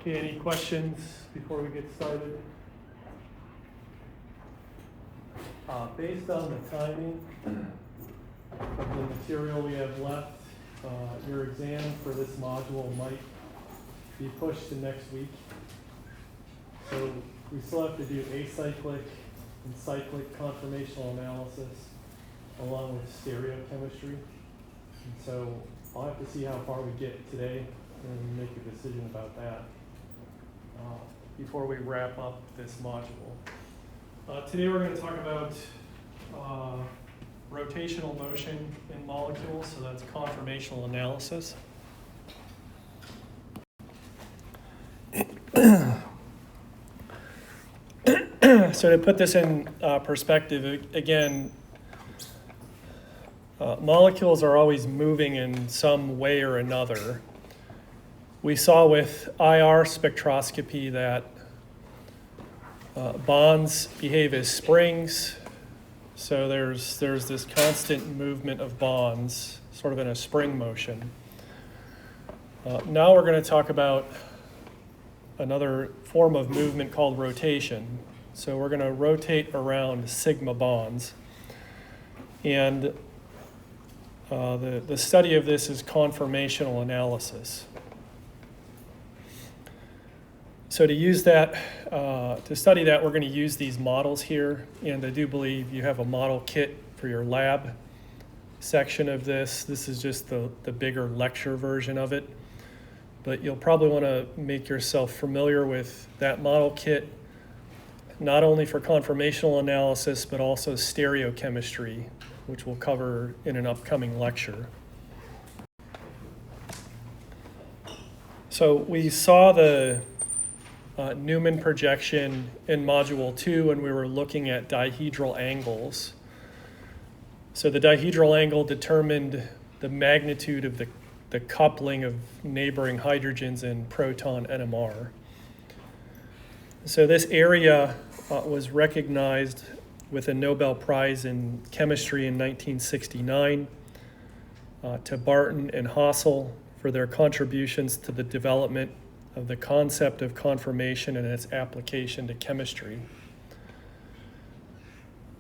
Okay, any questions before we get started? Based on the timing of the material we have left, your exam for this module might be pushed to next week. So we still have to do acyclic and cyclic conformational analysis along with stereochemistry. And so I'll have to see how far we get today and make a decision about that before we wrap up this module. Today we're going to talk about rotational motion in molecules, so that's conformational analysis. So to put this in perspective, again, molecules are always moving in some way or another. We saw with IR spectroscopy that bonds behave as springs. So there's this constant movement of bonds, sort of in a spring motion. Now we're going to talk about another form of movement called rotation. So we're going to rotate around sigma bonds. And the study of this is conformational analysis. So to use that, to study that, we're going to use these models here. And I do believe you have a model kit for your lab section of this. This is just the bigger lecture version of it. But you'll probably want to make yourself familiar with that model kit, not only for conformational analysis, but also stereochemistry, which we'll cover in an upcoming lecture. So we saw the Newman projection in Module 2 when we were looking at dihedral angles. So the dihedral angle determined the magnitude of the coupling of neighboring hydrogens in proton NMR. So this area was recognized with a Nobel Prize in Chemistry in 1969 to Barton and Hassel for their contributions to the development of the concept of conformation and its application to chemistry.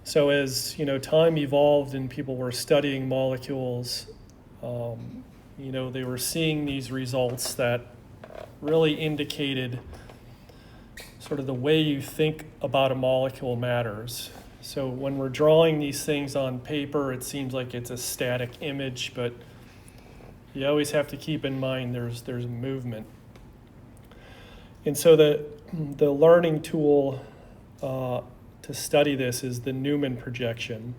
So as time evolved and people were studying molecules, they were seeing these results that really indicated sort of the way you think about a molecule matters. So when we're drawing these things on paper, it seems like it's a static image, but you always have to keep in mind there's movement. And so the learning tool to study this is the Newman projection.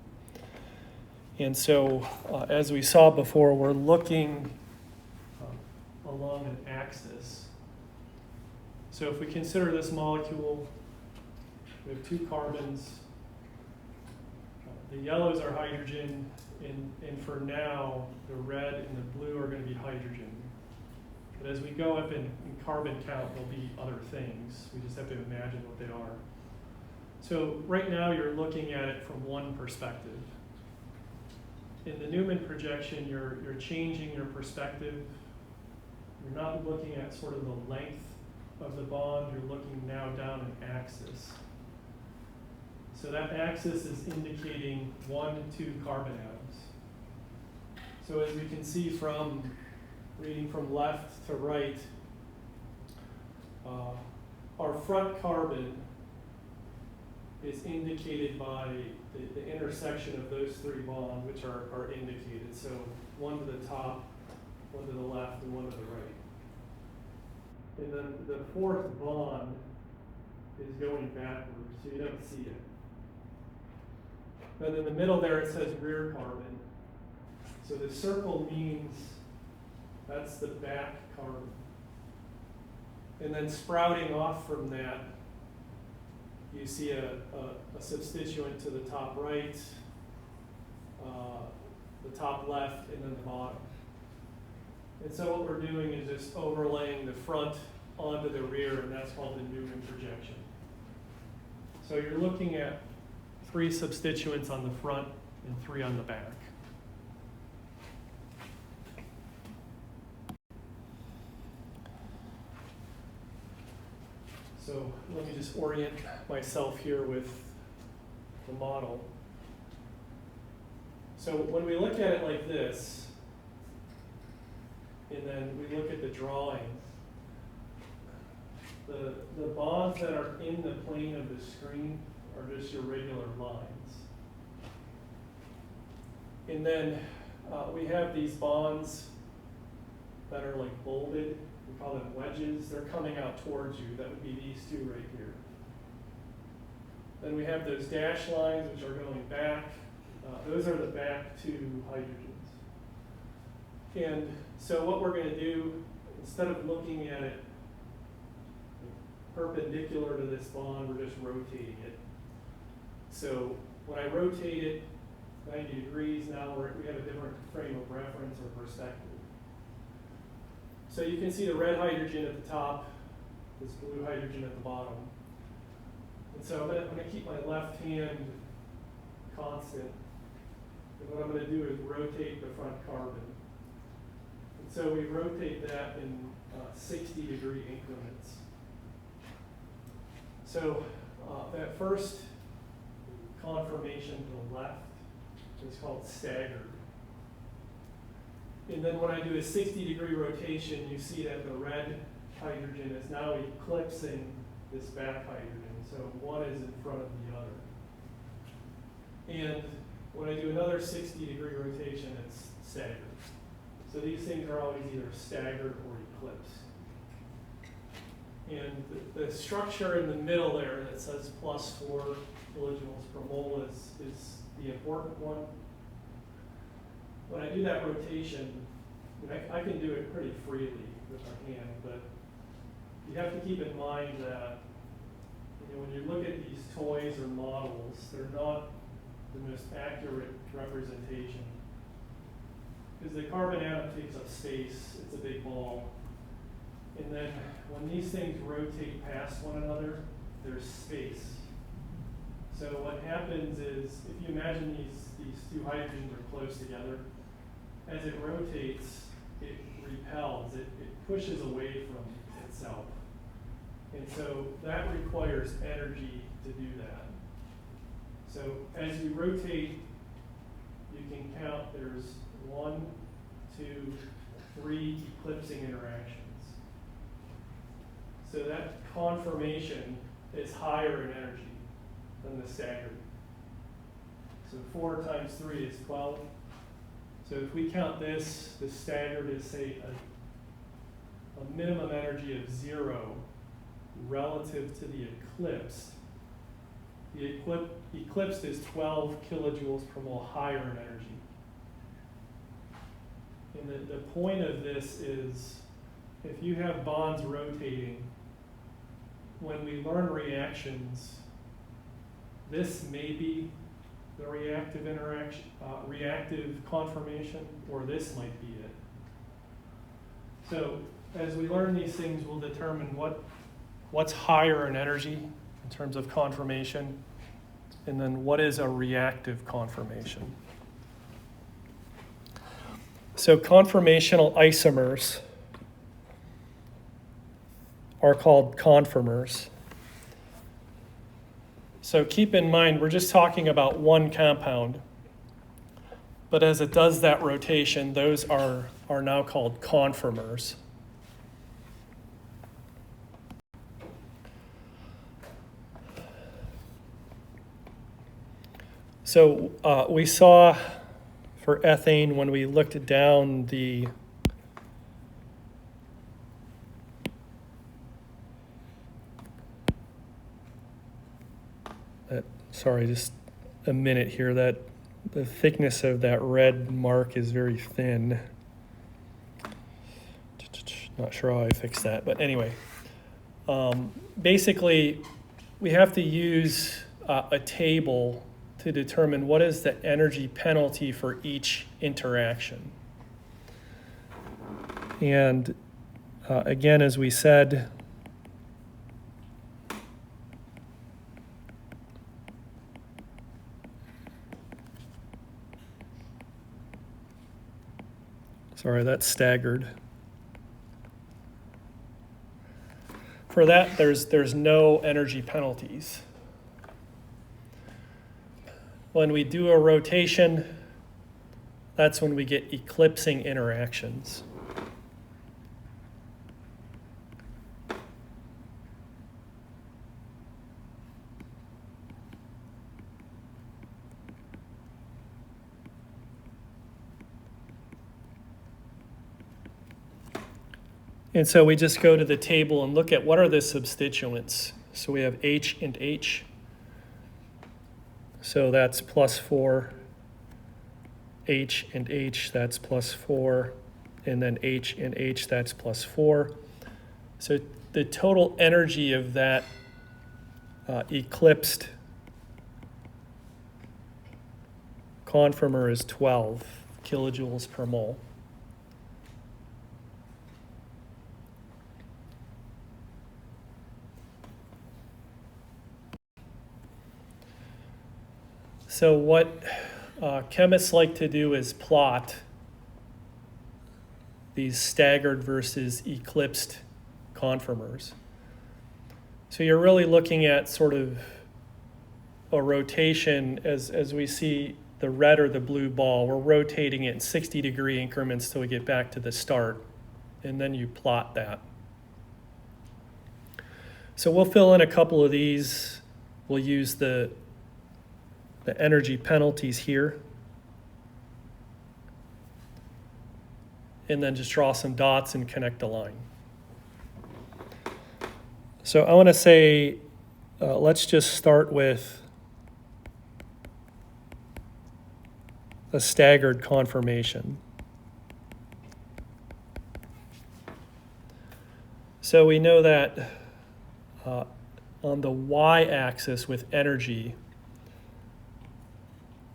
And so as we saw before, we're looking along an axis. So if we consider this molecule, we have 2 carbons. The yellows are hydrogen, and for now, the red and the blue are going to be hydrogen. But as we go up in carbon count, there'll be other things. We just have to imagine what they are. So right now, you're looking at it from one perspective. In the Newman projection, you're changing your perspective. You're not looking at sort of the length of the bond. You're looking now down an axis. So that axis is indicating 1 and 2 carbon atoms. So as we can see from reading from left to right, our front carbon is indicated by the intersection of those 3 bonds, which are indicated. So 1 to the top, 1 to the left, and 1 to the right. And then the 4th bond is going backwards, so you don't see it. Then in the middle there it says rear carbon. So the circle means that's the back carbon. And then sprouting off from that, you see a substituent to the top right, the top left, and then the bottom. And so what we're doing is just overlaying the front onto the rear, and that's called the Newman projection. So you're looking at 3 substituents on the front and 3 on the back. So let me just orient myself here with the model. So when we look at it like this, and then we look at the drawing, the bonds that are in the plane of the screen are just your regular lines. And then we have these bonds that are like bolded. We call them wedges. They're coming out towards you. That would be these two right here. Then we have those dashed lines which are going back. Those are the back two hydrogens. And so what we're going to do, instead of looking at it perpendicular to this bond, we're just rotating it. So when I rotate it 90 degrees, now we have a different frame of reference or perspective. So you can see the red hydrogen at the top, this blue hydrogen at the bottom. And so I'm going to keep my left hand constant. And what I'm going to do is rotate the front carbon. And so we rotate that in 60-degree increments. So that first conformation to the left is called staggered. And then when I do a 60-degree rotation, you see that the red hydrogen is now eclipsing this back hydrogen. So one is in front of the other. And when I do another 60-degree rotation, it's staggered. So these things are always either staggered or eclipsed. And the structure in the middle there that says +4 kilojoules per mole is the important one. When I do that rotation, I can do it pretty freely with my hand, but you have to keep in mind that when you look at these toys or models, they're not the most accurate representation. Because the carbon atom takes up space, it's a big ball. And then when these things rotate past one another, there's space. So what happens is, if you imagine these two hydrogens are close together, as it rotates, it repels, it pushes away from itself. And so that requires energy to do that. So as you rotate, you can count there's 1, 2, 3 eclipsing interactions. So that conformation is higher in energy than the staggered. So 4 times 3 is 12. So if we count this, the staggered is, say, a minimum energy of 0 relative to the eclipsed. The eclipsed is 12 kilojoules per mole higher in energy. And the point of this is, if you have bonds rotating, when we learn reactions, this may be the reactive interaction, reactive conformation, or this might be it. So as we learn these things, we'll determine what's higher in energy in terms of conformation, and then what is a reactive conformation. So conformational isomers are called conformers. So keep in mind, we're just talking about one compound, but as it does that rotation, those are now called conformers. So we saw for ethane, when we looked down the sorry, just a minute here, that the thickness of that red mark is very thin. Not sure how I fix that, but anyway. Basically, we have to use a table to determine what is the energy penalty for each interaction. And again, as we said, sorry, that's staggered. For that, there's no energy penalties. When we do a rotation, that's when we get eclipsing interactions. And so we just go to the table and look at what are the substituents. So we have H and H. So that's +4. H and H, that's +4. And then H and H, that's +4. So the total energy of that eclipsed conformer is 12 kilojoules per mole. So what chemists like to do is plot these staggered versus eclipsed conformers. So you're really looking at sort of a rotation as we see the red or the blue ball. We're rotating it in 60-degree increments till we get back to the start, and then you plot that. So we'll fill in a couple of these. We'll use the energy penalties here. And then just draw some dots and connect a line. So I want to say, let's just start with a staggered conformation. So we know that on the y-axis with energy,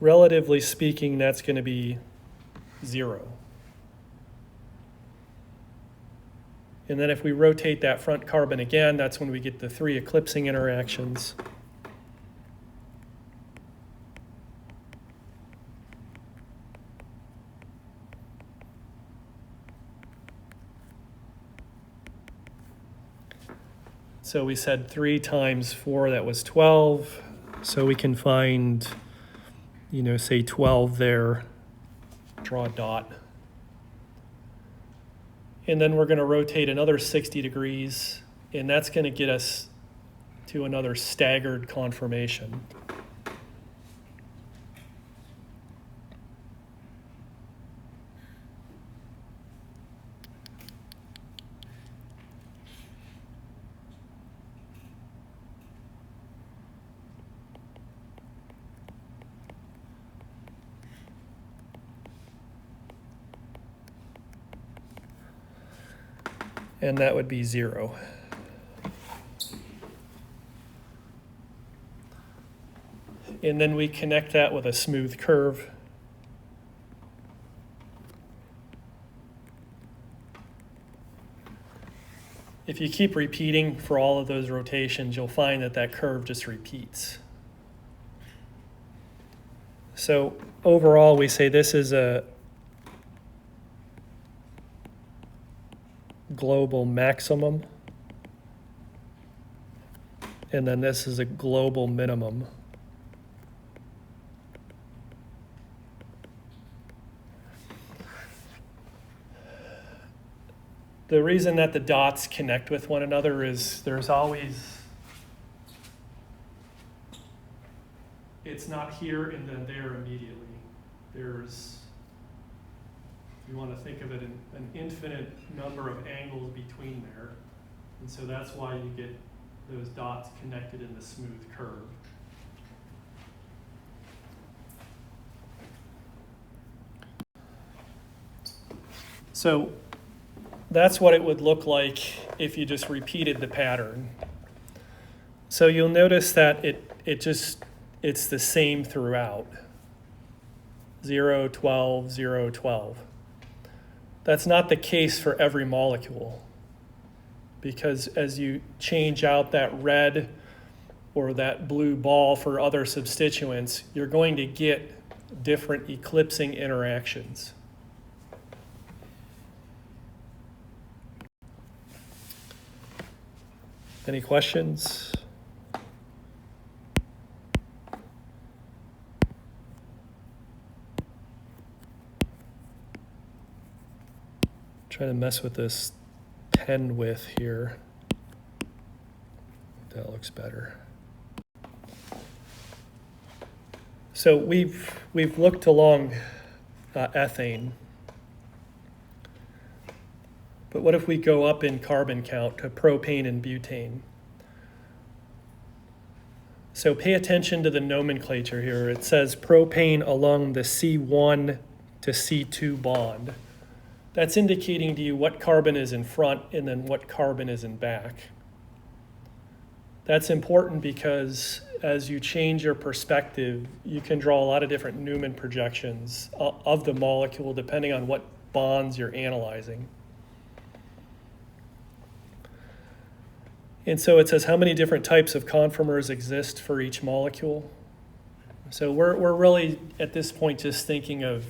relatively speaking, that's going to be 0. And then if we rotate that front carbon again, that's when we get the 3 eclipsing interactions. So we said 3 times 4, that was 12. So we can find, say 12 there, draw a dot. And then we're going to rotate another 60 degrees, and that's going to get us to another staggered conformation. And that would be 0. And then we connect that with a smooth curve. If you keep repeating for all of those rotations, you'll find that that curve just repeats. So overall, we say this is a global maximum, and then this is a global minimum. The reason that the dots connect with one another is it's not here and then there immediately. You want to think of it in an infinite number of angles between there. And so that's why you get those dots connected in the smooth curve. So that's what it would look like if you just repeated the pattern. So you'll notice that it's the same throughout. 0, 12, 0, 12. That's not the case for every molecule, because as you change out that red or that blue ball for other substituents, you're going to get different eclipsing interactions. Any questions? Try to mess with this pen width here. That looks better. So we've looked along ethane. But what if we go up in carbon count to propane and butane? So pay attention to the nomenclature here. It says propane along the C1 to C2 bond. That's indicating to you what carbon is in front and then what carbon is in back. That's important because as you change your perspective, you can draw a lot of different Newman projections of the molecule depending on what bonds you're analyzing. And so it says how many different types of conformers exist for each molecule. So we're really at this point just thinking of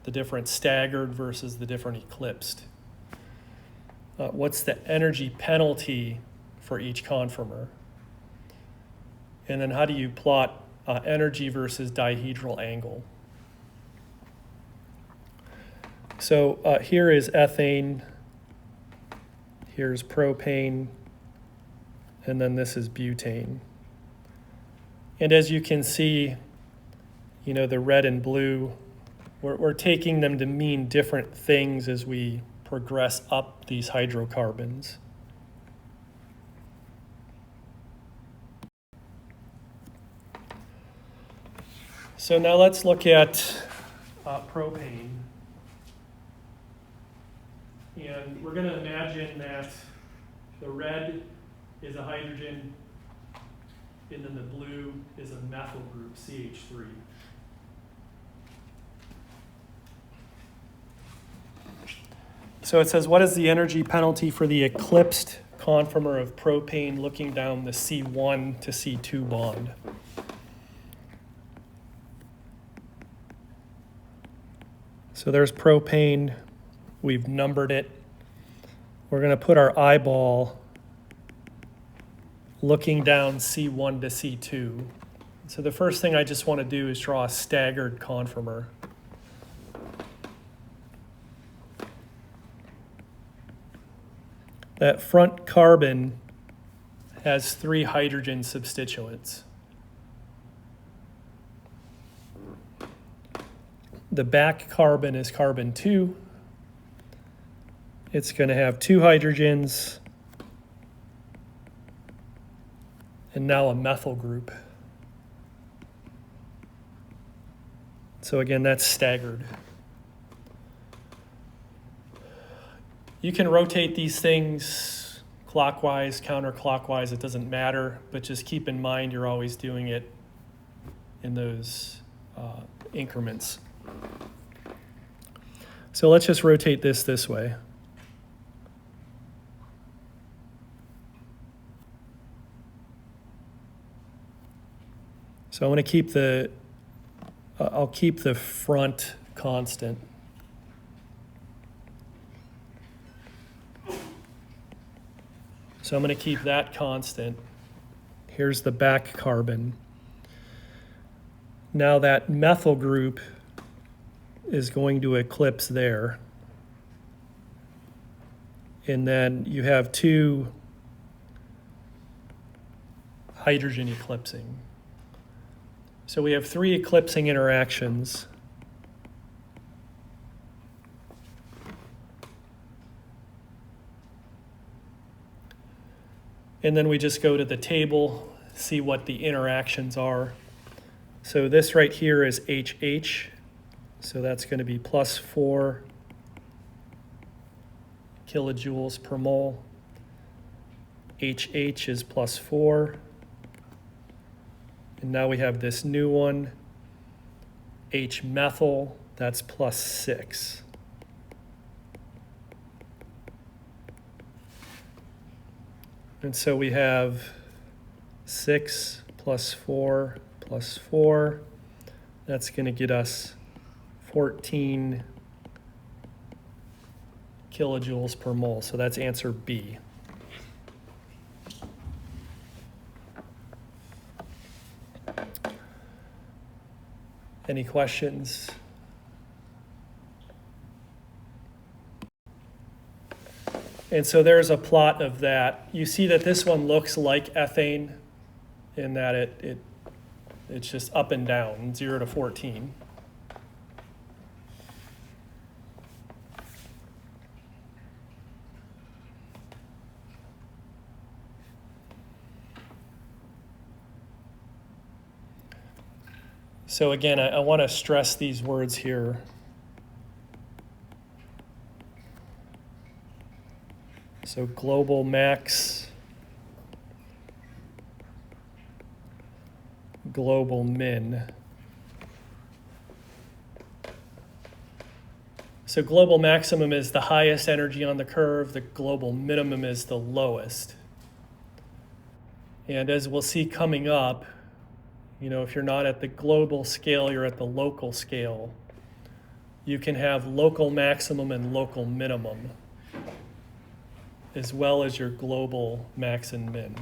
the different staggered versus the different eclipsed. What's the energy penalty for each conformer? And then how do you plot energy versus dihedral angle? So here is ethane, here's propane, and then this is butane. And as you can see, you know, the red and blue, we're taking them to mean different things as we progress up these hydrocarbons. So now let's look at propane. And we're going to imagine that the red is a hydrogen, and then the blue is a methyl group, CH3. So it says, what is the energy penalty for the eclipsed conformer of propane looking down the C1 to C2 bond? So there's propane. We've numbered it. We're going to put our eyeball looking down C1 to C2. So the first thing I just want to do is draw a staggered conformer. That front carbon has 3 hydrogen substituents. The back carbon is carbon 2. It's going to have 2 hydrogens and now a methyl group. So again, that's staggered. You can rotate these things clockwise, counterclockwise, it doesn't matter, but just keep in mind you're always doing it in those increments. So let's just rotate this way. So I'm going to keep I'll keep the front constant. So I'm going to keep that constant. Here's the back carbon. Now that methyl group is going to eclipse there. And then you have 2 hydrogen eclipsing. So we have 3 eclipsing interactions. And then we just go to the table, see what the interactions are. So this right here is HH. So that's going to be plus 4 kilojoules per mole. HH is plus 4. And now we have this new one, H-methyl, that's plus 6. And so we have 6 plus 4 plus 4. That's going to get us 14 kilojoules per mole. So that's answer B. Any questions? And so there's a plot of that. You see that this one looks like ethane in that it's just up and down, 0 to 14. So again, I want to stress these words here. So global max, global min. So global maximum is the highest energy on the curve, the global minimum is the lowest. And as we'll see coming up, if you're not at the global scale, you're at the local scale. You can have local maximum and local minimum, as well as your global max and min.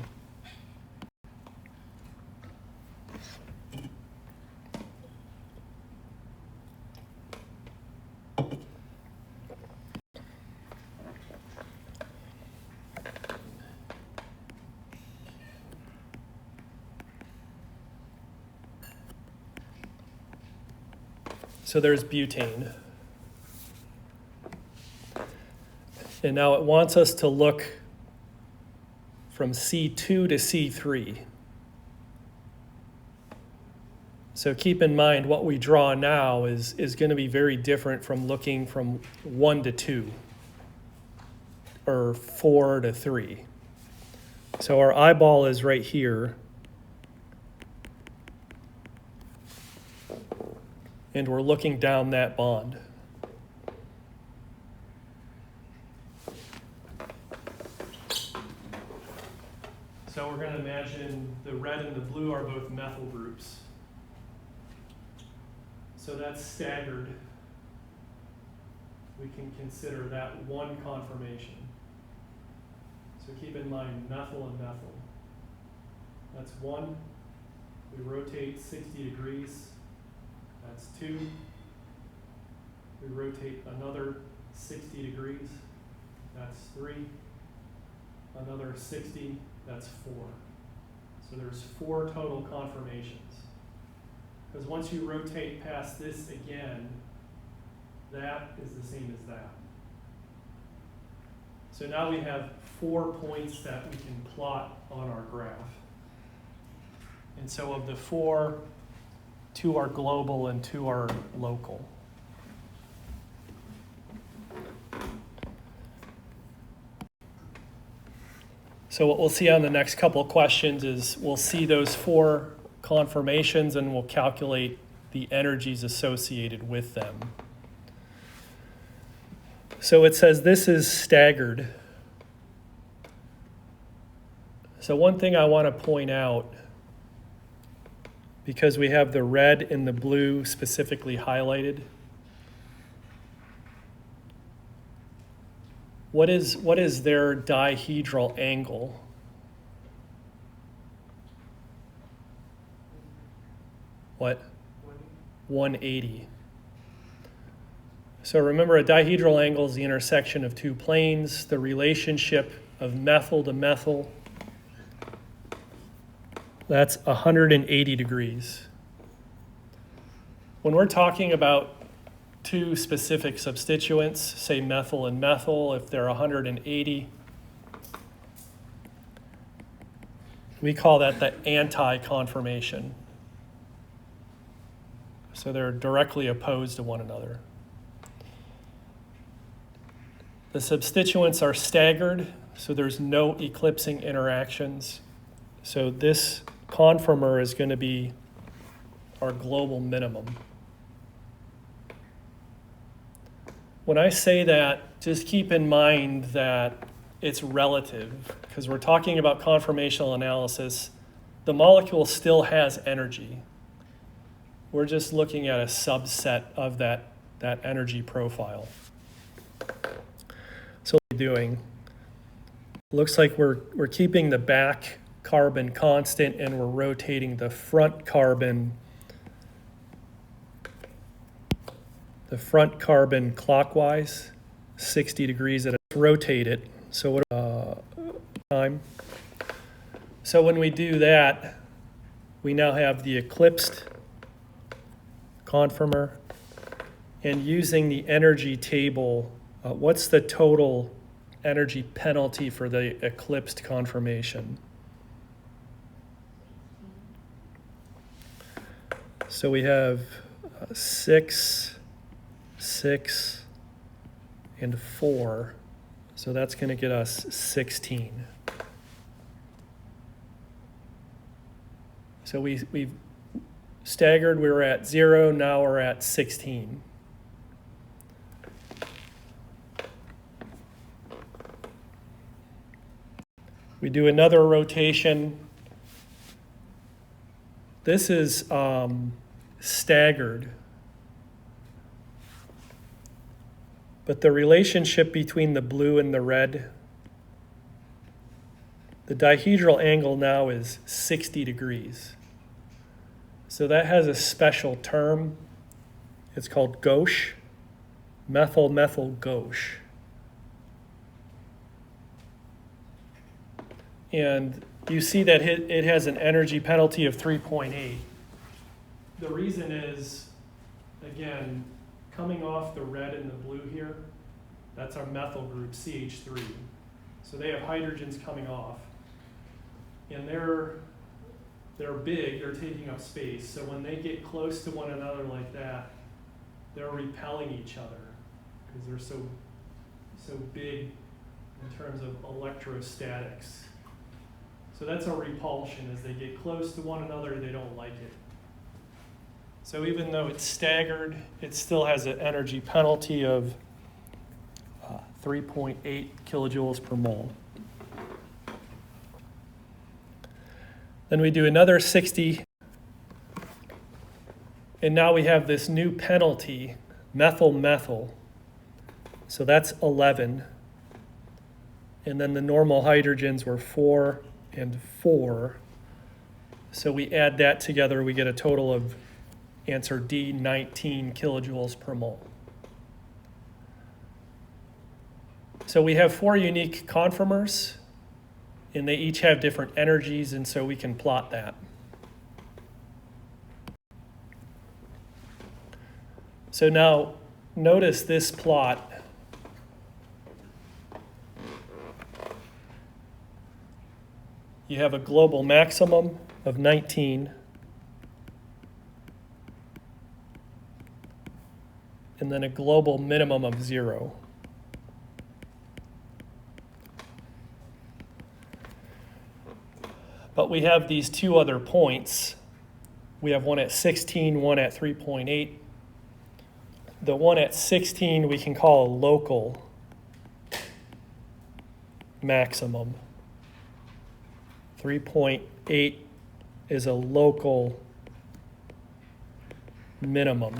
So there's butane. And now it wants us to look from C2 to C3. So keep in mind what we draw now is going to be very different from looking from 1 to 2 or 4 to 3. So our eyeball is right here. And we're looking down that bond. So we're going to imagine the red and the blue are both methyl groups. So that's staggered. We can consider that one conformation. So keep in mind methyl and methyl. That's 1. We rotate 60 degrees. That's 2. We rotate another 60 degrees. That's 3. Another 60. That's 4. So there's 4 total conformations. Because once you rotate past this again, that is the same as that. So now we have 4 points that we can plot on our graph. And so of the 4, 2 are global and 2 are local. So what we'll see on the next couple of questions is we'll see those 4 conformations and we'll calculate the energies associated with them. So it says this is staggered. So one thing I want to point out, because we have the red and the blue specifically highlighted, what is their dihedral angle? What? 180. So remember, a dihedral angle is the intersection of 2 planes, the relationship of methyl to methyl. That's 180 degrees. When we're talking about 2 specific substituents, say methyl and methyl, if they're 180, we call that the anti-conformation. So they're directly opposed to one another. The substituents are staggered, so there's no eclipsing interactions. So this conformer is going to be our global minimum. When I say that, just keep in mind that it's relative, because we're talking about conformational analysis. The molecule still has energy. We're just looking at a subset of that energy profile. So what we're doing, looks like we're keeping the back carbon constant and we're rotating the front carbon the front carbon clockwise, 60 degrees at a rotate it. So what time? So when we do that, we now have the eclipsed conformer, and using the energy table, what's the total energy penalty for the eclipsed conformation? So we have 6, 6, and 4. So that's going to get us 16. So we've staggered, we were at 0, now we're at 16. We do another rotation. This is staggered. But the relationship between the blue and the red, the dihedral angle now is 60 degrees. So that has a special term. It's called gauche, methyl gauche. And you see that it has an energy penalty of 3.8. The reason is, again, coming off the red and the blue here, that's our methyl group, CH3. So they have hydrogens coming off. And they're big, they're taking up space. So when they get close to one another like that, they're repelling each other because they're so big in terms of electrostatics. So that's a repulsion. As they get close to one another, they don't like it. So even though it's staggered, it still has an energy penalty of 3.8 kilojoules per mole. Then we do another 60. And now we have this new penalty, methyl. So that's 11. And then the normal hydrogens were 4 and 4. So we add that together, we get a total of, answer D, 19 kilojoules per mole. So we have 4 unique conformers, and they each have different energies, and so we can plot that. So now, notice this plot. You have a global maximum of 19, and then a global minimum of 0. But we have these 2 other points. We have one at 16, one at 3.8. The one at 16 we can call a local maximum. 3.8 is a local minimum.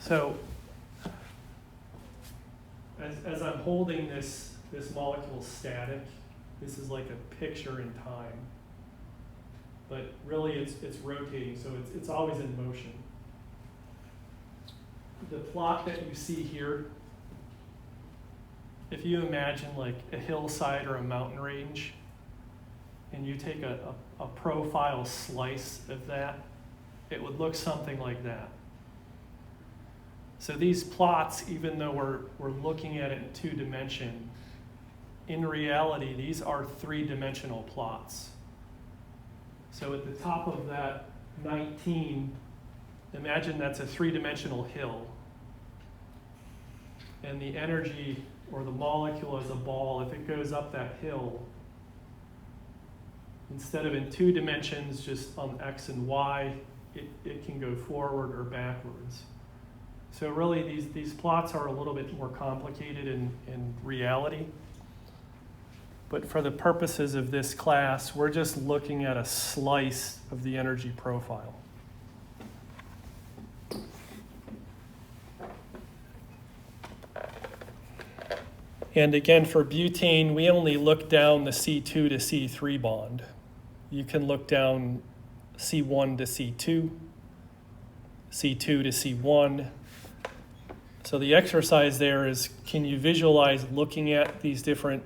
So as I'm holding this molecule static, this is like a picture in time. But really it's rotating, so it's always in motion. The plot that you see here, if you imagine like a hillside or a mountain range, and you take a profile slice of that, it would look something like that. So these plots, even though we're looking at it in 2 dimension, in reality, these are 3-dimensional plots. So at the top of that 19, imagine that's a 3-dimensional hill. And the energy, or the molecule as a ball, if it goes up that hill, instead of in 2 dimensions, just on X and Y, it can go forward or backwards. So really, these plots are a little bit more complicated in reality. But for the purposes of this class, we're just looking at a slice of the energy profile. And again, for butane, we only look down the C2 to C3 bond. You can look down C1 to C2, C2 to C1. So the exercise there is, can you visualize looking at these different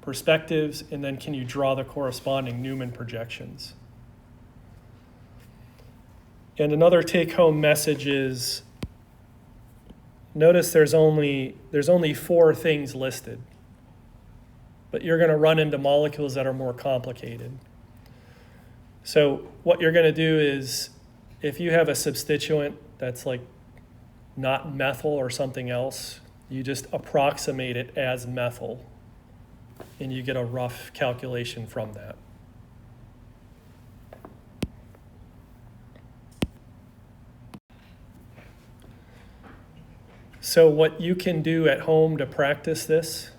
perspectives, and then can you draw the corresponding Newman projections? And another take-home message is, notice there's only 4 things listed, but you're going to run into molecules that are more complicated. So what you're going to do is, if you have a substituent that's like not methyl or something else, you just approximate it as methyl, and you get a rough calculation from that. So what you can do at home to practice this,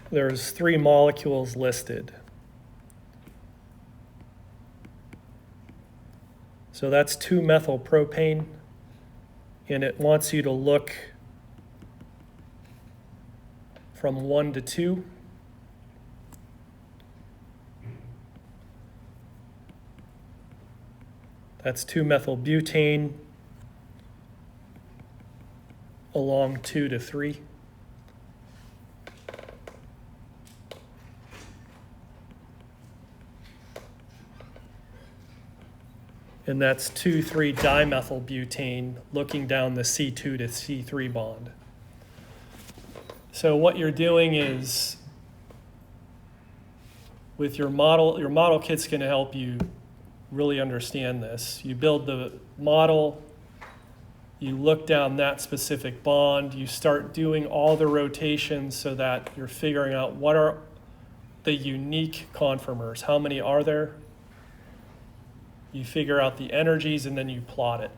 there's 3 molecules listed. So that's 2-methylpropane, and it wants you to look from 1 to 2. That's 2-methylbutane along 2 to 3. And that's 2,3-dimethylbutane looking down the C2 to C3 bond. So what you're doing is, with your model kit's going to help you really understand this. You build the model, you look down that specific bond, you start doing all the rotations so that you're figuring out what are the unique conformers, how many are there? You figure out the energies, and then you plot it.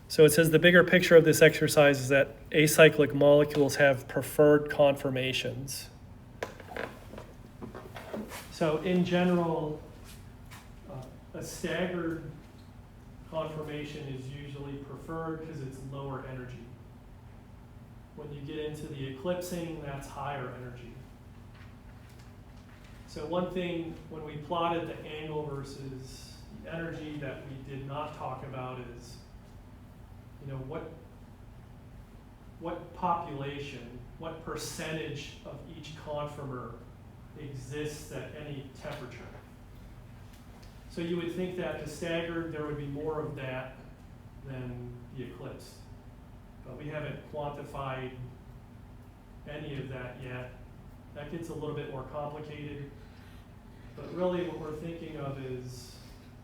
So it says the bigger picture of this exercise is that acyclic molecules have preferred conformations. So in general, a staggered conformation is usually preferred because it's lower energy. When you get into the eclipsing, that's higher energy. So one thing, when we plotted the angle versus the energy that we did not talk about is, what population, what percentage of each conformer exists at any temperature. So you would think that the staggered, there would be more of that than the eclipsed. But we haven't quantified any of that yet. That gets a little bit more complicated. But really what we're thinking of is,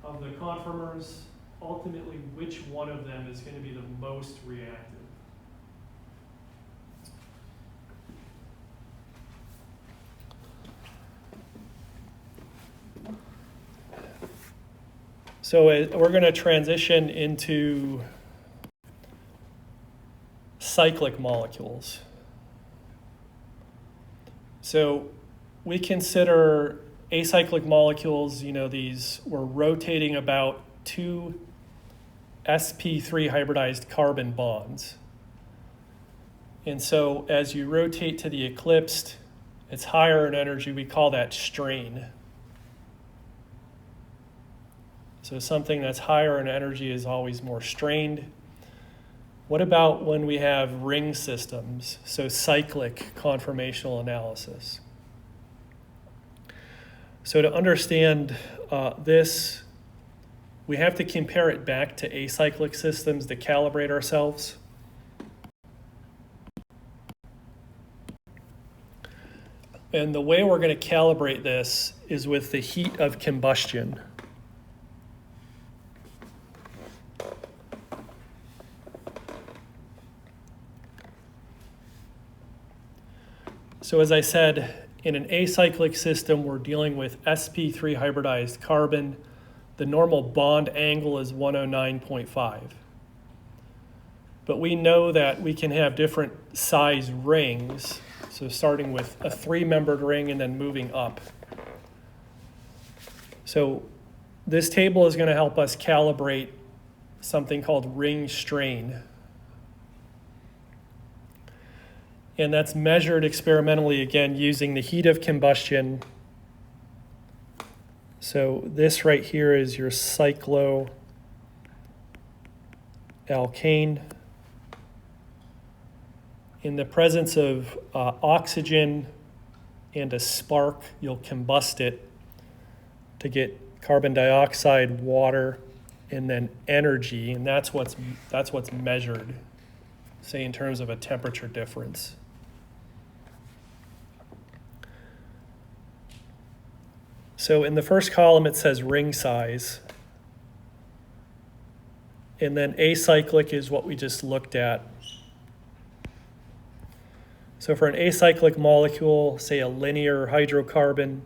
of the conformers, ultimately which one of them is going to be the most reactive. So we're going to transition into cyclic molecules. So we consider acyclic molecules, these, we're rotating about 2 sp3 hybridized carbon bonds. And so as you rotate to the eclipsed, it's higher in energy. We call that strain. So something that's higher in energy is always more strained. What about when we have ring systems, so cyclic conformational analysis? So to understand this, we have to compare it back to acyclic systems to calibrate ourselves. And the way we're going to calibrate this is with the heat of combustion. So as I said, in an acyclic system, we're dealing with sp3 hybridized carbon. The normal bond angle is 109.5. But we know that we can have different size rings, so starting with a 3-membered ring and then moving up. So this table is going to help us calibrate something called ring strain. And that's measured experimentally, again, using the heat of combustion. So this right here is your cycloalkane. In the presence of oxygen and a spark, you'll combust it to get carbon dioxide, water, and then energy, and that's what's measured, say in terms of a temperature difference. So in the first column it says ring size, and then acyclic is what we just looked at. So for an acyclic molecule, say a linear hydrocarbon,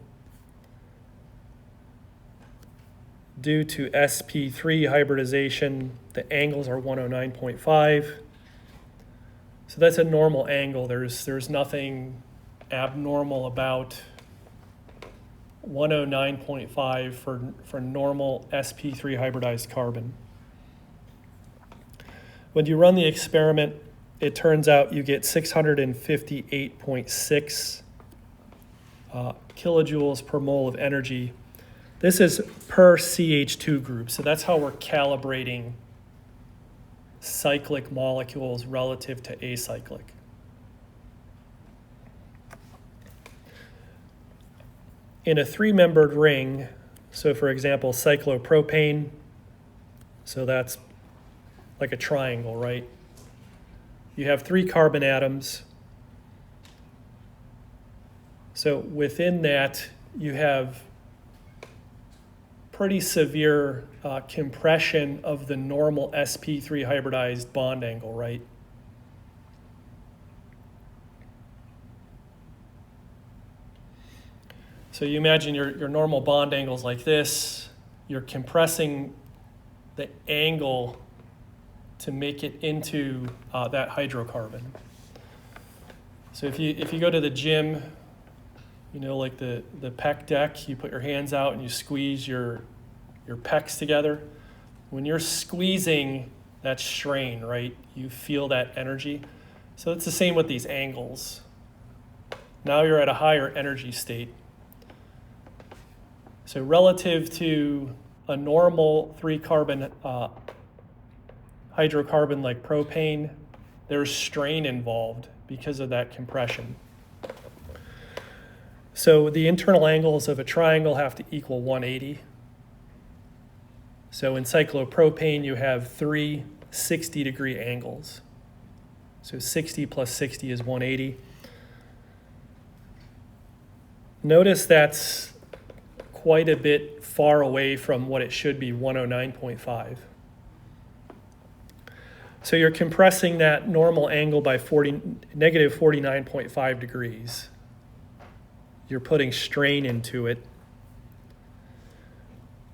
due to sp3 hybridization, the angles are 109.5. So that's a normal angle. There's nothing abnormal about 109.5 for normal sp3 hybridized carbon. When you run the experiment, it turns out you get 658.6 kilojoules per mole of energy. This is per CH2 group, so that's how we're calibrating cyclic molecules relative to acyclic. In a three-membered ring, so for example, cyclopropane, so that's like a triangle, right? You have 3 carbon atoms. So within that, you have pretty severe compression of the normal sp3 hybridized bond angle, right? So you imagine your normal bond angles like this. You're compressing the angle to make it into that hydrocarbon. So if you go to the gym, you know, like the pec deck, you put your hands out and you squeeze your pecs together. When you're squeezing, that strain, right? You feel that energy. So it's the same with these angles. Now you're at a higher energy state. So relative to a normal 3-carbon hydrocarbon like propane, there's strain involved because of that compression. So the internal angles of a triangle have to equal 180. So in cyclopropane, you have 3 60-degree angles. So 60 plus 60 is 180. Notice that's quite a bit far away from what it should be, 109.5. So you're compressing that normal angle by negative 49.5 degrees. You're putting strain into it.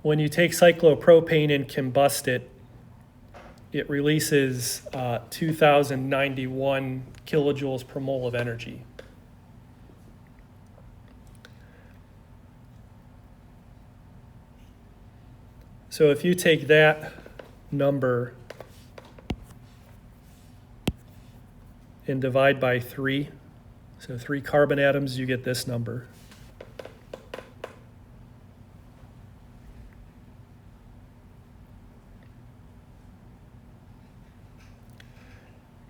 When you take cyclopropane and combust it, it releases 2,091 kilojoules per mole of energy. So if you take that number and divide by 3, so 3 carbon atoms, you get this number.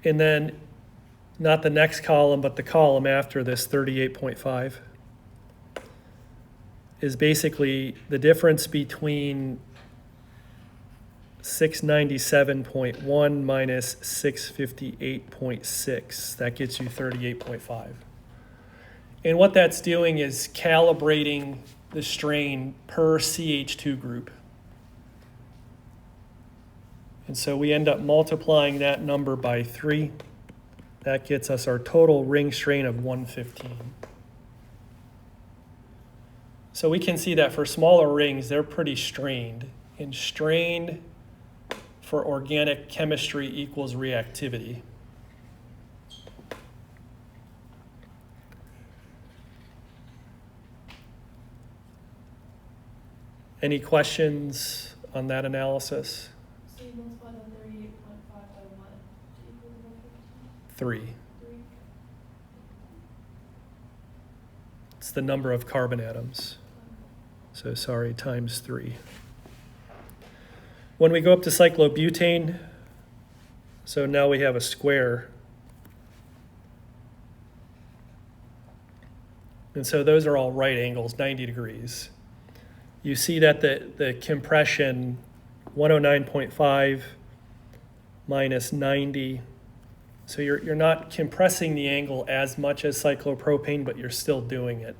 And then, not the next column, but the column after this, 38.5, is basically the difference between 697.1 minus 658.6. That gets you 38.5. And what that's doing is calibrating the strain per CH2 group. And so we end up multiplying that number by 3. That gets us our total ring strain of 115. So we can see that for smaller rings, they're pretty strained. And strain for organic chemistry equals reactivity. Any questions on that analysis? So you multiply the 38.5 by what to equal 115? 3. 3. It's the number of carbon atoms. So sorry, times 3. When we go up to cyclobutane, so now we have a square. And so those are all right angles, 90 degrees. You see that the compression, 109.5 minus 90. So you're not compressing the angle as much as cyclopropane, but you're still doing it.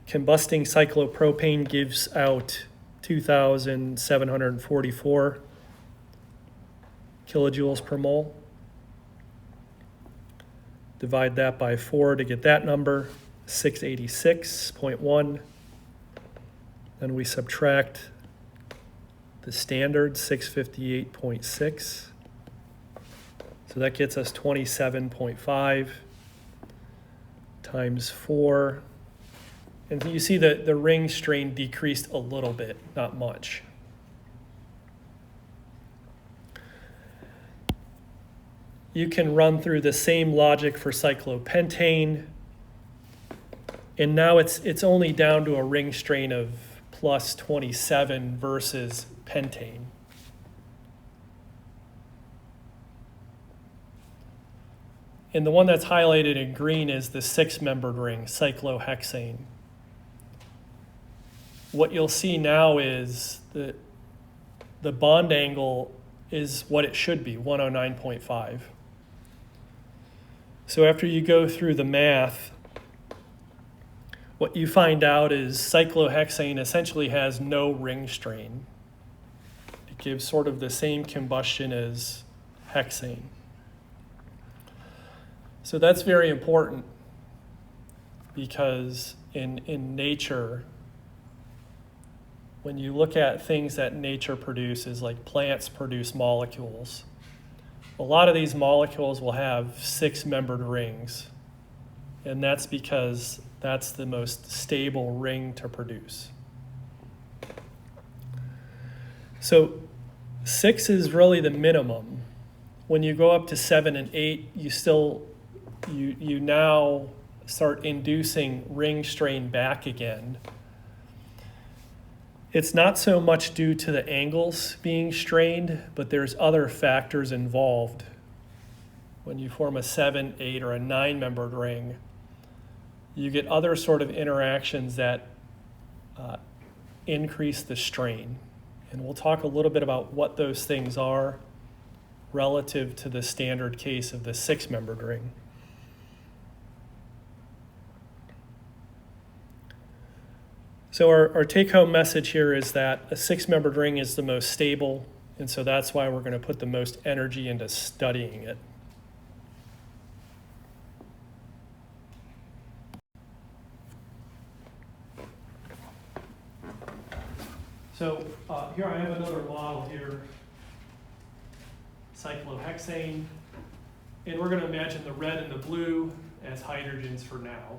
Combusting cyclopropane gives out 2,744 kilojoules per mole. Divide that by 4 to get that number, 686.1. Then we subtract the standard, 658.6. So that gets us 27.5 times 4. And you see that the ring strain decreased a little bit, not much. You can run through the same logic for cyclopentane. And now it's only down to a ring strain of plus 27 versus pentane. And the one that's highlighted in green is the 6-membered ring, cyclohexane. What you'll see now is the bond angle is what it should be, 109.5. So after you go through the math, what you find out is cyclohexane essentially has no ring strain. It gives sort of the same combustion as hexane. So that's very important because in nature, when you look at things that nature produces, like plants produce molecules, a lot of these molecules will have 6-membered rings. And that's because that's the most stable ring to produce. So 6 is really the minimum. When you go up to 7 and 8, you now start inducing ring strain back again. It's not so much due to the angles being strained, but there's other factors involved. When you form a 7, 8, or a 9-membered ring, you get other sort of interactions that increase the strain. And we'll talk a little bit about what those things are relative to the standard case of the 6-membered ring. So our take-home message here is that a 6-membered ring is the most stable, and so that's why we're going to put the most energy into studying it. So here I have another model here, cyclohexane, and we're going to imagine the red and the blue as hydrogens for now.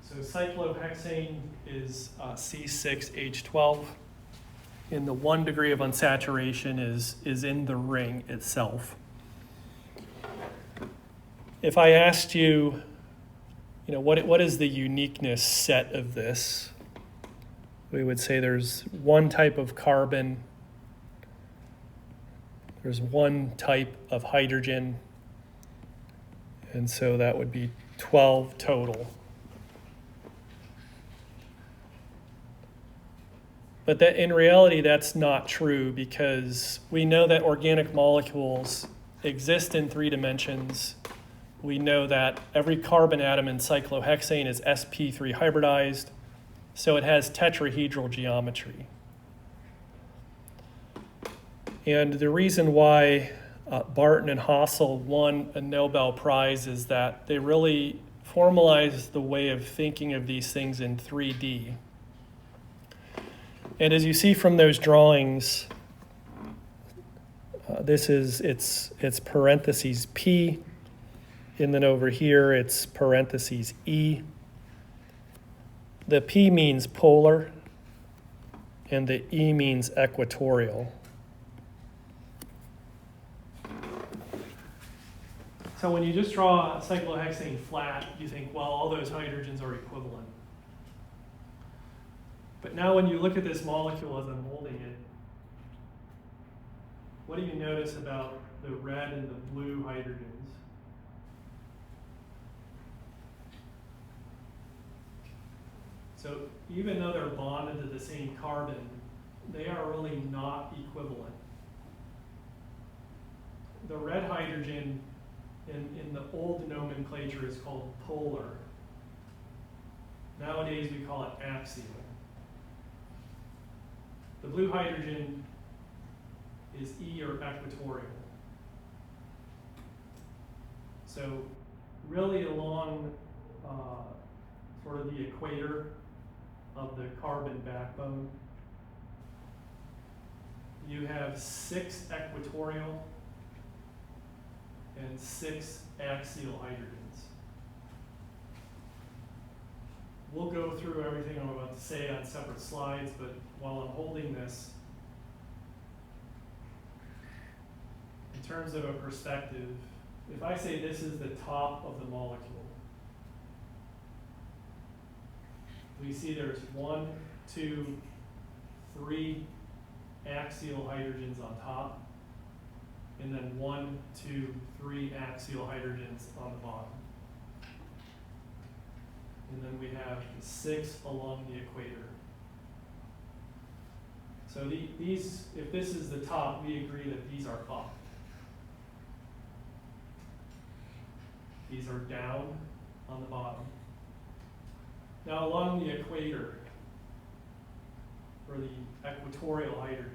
So cyclohexane is C6H12, and the 1 degree of unsaturation is in the ring itself. If I asked you, what is the uniqueness set of this? We would say there's one type of carbon, there's one type of hydrogen, and so that would be 12 total. But that in reality, that's not true because we know that organic molecules exist in 3 dimensions. We know that every carbon atom in cyclohexane is sp3 hybridized, so it has tetrahedral geometry. And the reason why Barton and Hassel won a Nobel Prize is that they really formalized the way of thinking of these things in 3D. And as you see from those drawings, it's parentheses P, and then over here it's parentheses E. The P means polar, and the E means equatorial. So when you just draw a cyclohexane flat, you think, well, all those hydrogens are equivalent. But now when you look at this molecule as I'm holding it, what do you notice about the red and the blue hydrogens? So even though they're bonded to the same carbon, they are really not equivalent. The red hydrogen in the old nomenclature is called polar. Nowadays we call it axial. The blue hydrogen is E or equatorial. So really along sort of the equator of the carbon backbone, you have 6 equatorial and 6 axial hydrogens. We'll go through everything I'm about to say on separate slides, but while I'm holding this, in terms of a perspective, if I say this is the top of the molecule, we see there's 1, 2, 3 axial hydrogens on top, and then 1, 2, 3 axial hydrogens on the bottom. And then we have 6 along the equator. So these, if this is the top, we agree that these are up. These are down on the bottom. Now along the equator, for the equatorial hydrogens,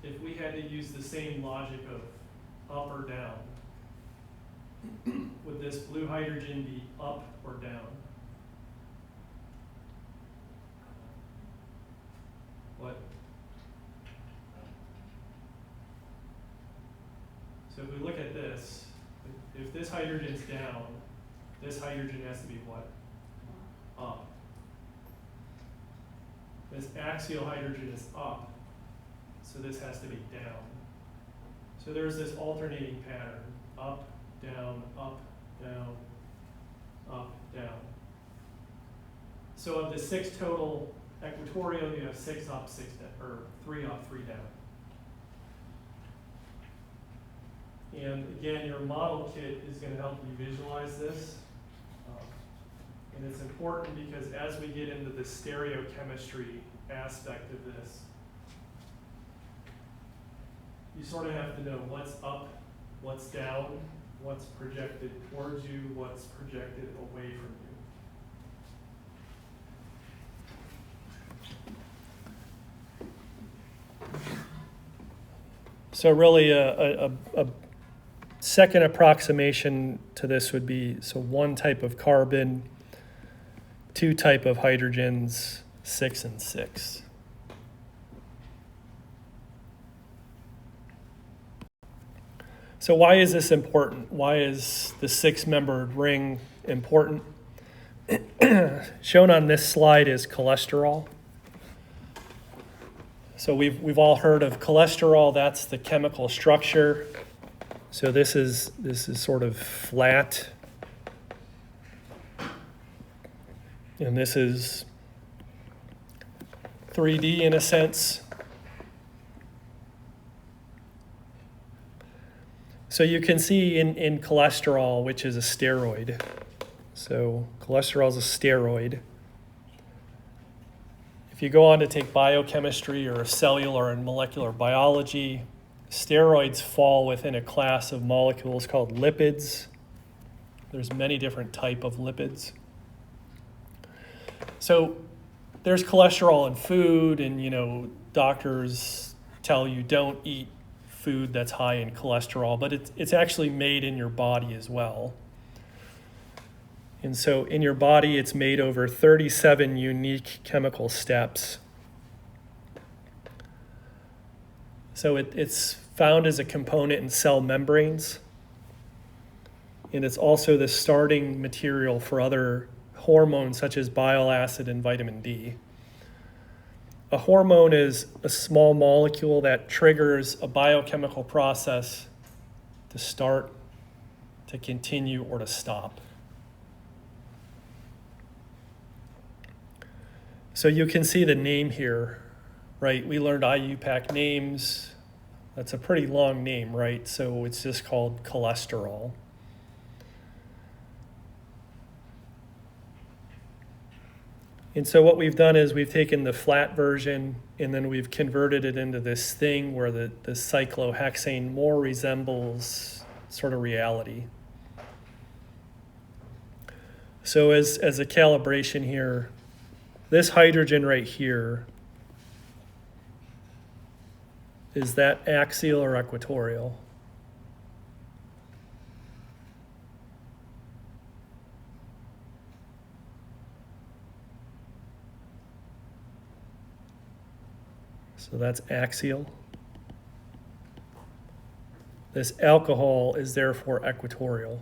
if we had to use the same logic of up or down, would this blue hydrogen be up or down? What? So if we look at this, if this hydrogen's down, this hydrogen has to be what? Up. This axial hydrogen is up, so this has to be down. So there's this alternating pattern, up, down, up, down, up, down. So of the 6 total equatorial, you have 6 up, 6 down, or 3 up, 3 down. And again, your model kit is going to help you visualize this. And it's important because as we get into the stereochemistry aspect of this, you sort of have to know what's up, what's down, what's projected towards you, what's projected away from you. So really a second approximation to this would be, so 1 type of carbon, 2 type of hydrogens, 6 and 6. So why is this important? Why is the 6-membered ring important? Shown on this slide is cholesterol. So we've all heard of cholesterol. That's the chemical structure. So this is sort of flat. And this is 3D in a sense. So you can see in cholesterol, which is a steroid. So cholesterol is a steroid. If you go on to take biochemistry or cellular and molecular biology, steroids fall within a class of molecules called lipids. There's many different types of lipids. So there's cholesterol in food, and doctors tell you don't eat food that's high in cholesterol, but it's actually made in your body as well. And so in your body, it's made over 37 unique chemical steps. So it's found as a component in cell membranes, and it's also the starting material for other hormones such as bile acid and vitamin D. A hormone is a small molecule that triggers a biochemical process to start, to continue, or to stop. So you can see the name here, right? We learned IUPAC names. That's a pretty long name, right? So it's just called cholesterol. And so what we've done is we've taken the flat version and then we've converted it into this thing where the cyclohexane more resembles sort of reality. So as a calibration here, this hydrogen right here, is that axial or equatorial? So that's axial. This alcohol is therefore equatorial.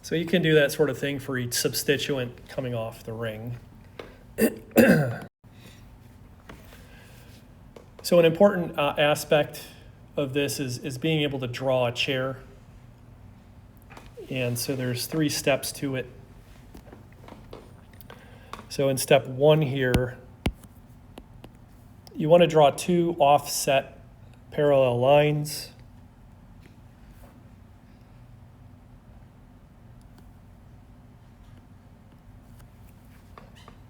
So you can do that sort of thing for each substituent coming off the ring. So an important aspect of this is being able to draw a chair. And so there's 3 steps to it. So in step 1 here, you want to draw 2 offset parallel lines.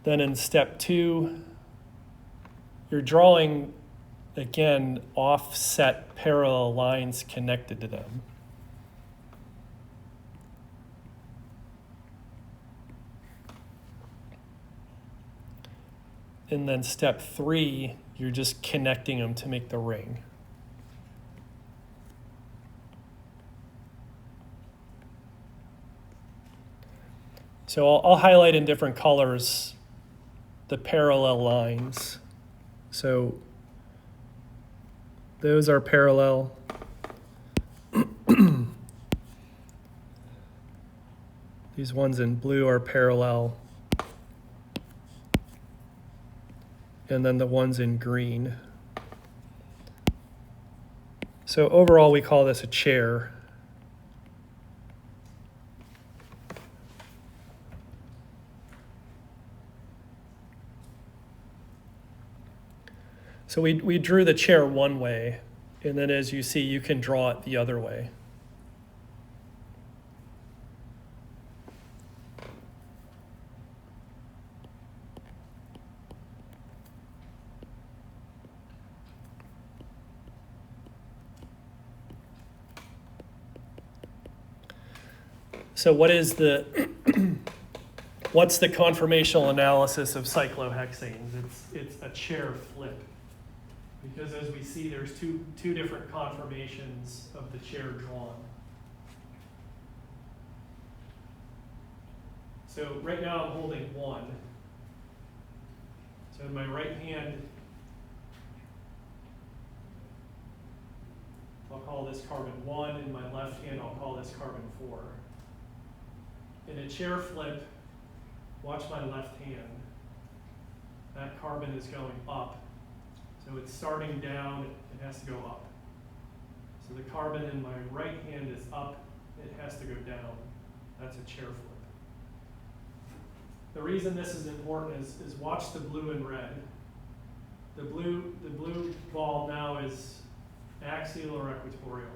Then in step 2, you're drawing, again, offset parallel lines connected to them. And then step 3, you're just connecting them to make the ring. So I'll highlight in different colors the parallel lines. So those are parallel. These ones in blue are parallel. And then the ones in green. So overall, we call this a chair. So we drew the chair one way, and then as you see, you can draw it the other way. So what's the conformational analysis of cyclohexanes? It's a chair flip. Because as we see, there's two different conformations of the chair drawn. So right now I'm holding one. So in my right hand, I'll call this carbon 1. In my left hand, I'll call this carbon 4. In a chair flip, watch my left hand. That carbon is going up. So it's starting down, it has to go up. So the carbon in my right hand is up, it has to go down. That's a chair flip. The reason this is important is watch the blue and red. The blue ball now is axial or equatorial.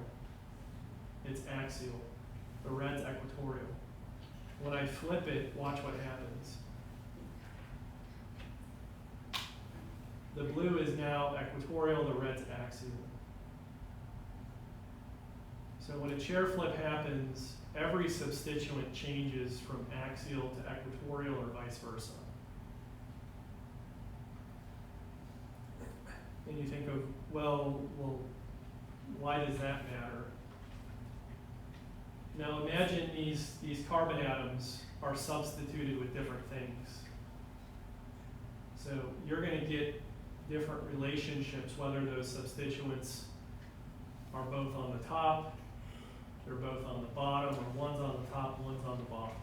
It's axial. The red's equatorial. When I flip it, watch what happens. The blue is now equatorial, the red's axial. So when a chair flip happens, every substituent changes from axial to equatorial or vice versa. And you think of, well, why does that matter? Now imagine these carbon atoms are substituted with different things. So you're going to get different relationships, whether those substituents are both on the top they're both on the bottom, or one's on the top, one's on the bottom.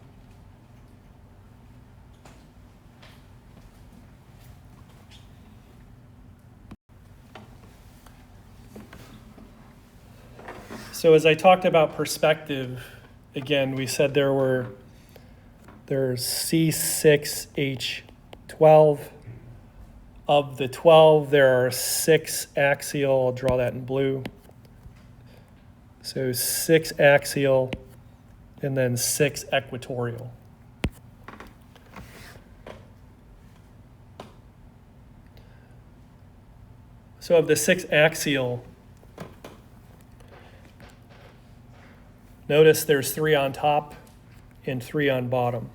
So as I talked about perspective, again, we said there's C6H12. Of the 12, there are 6 axial, I'll draw that in blue. So 6 axial and then 6 equatorial. So of the 6 axial, notice there's 3 on top and 3 on bottom.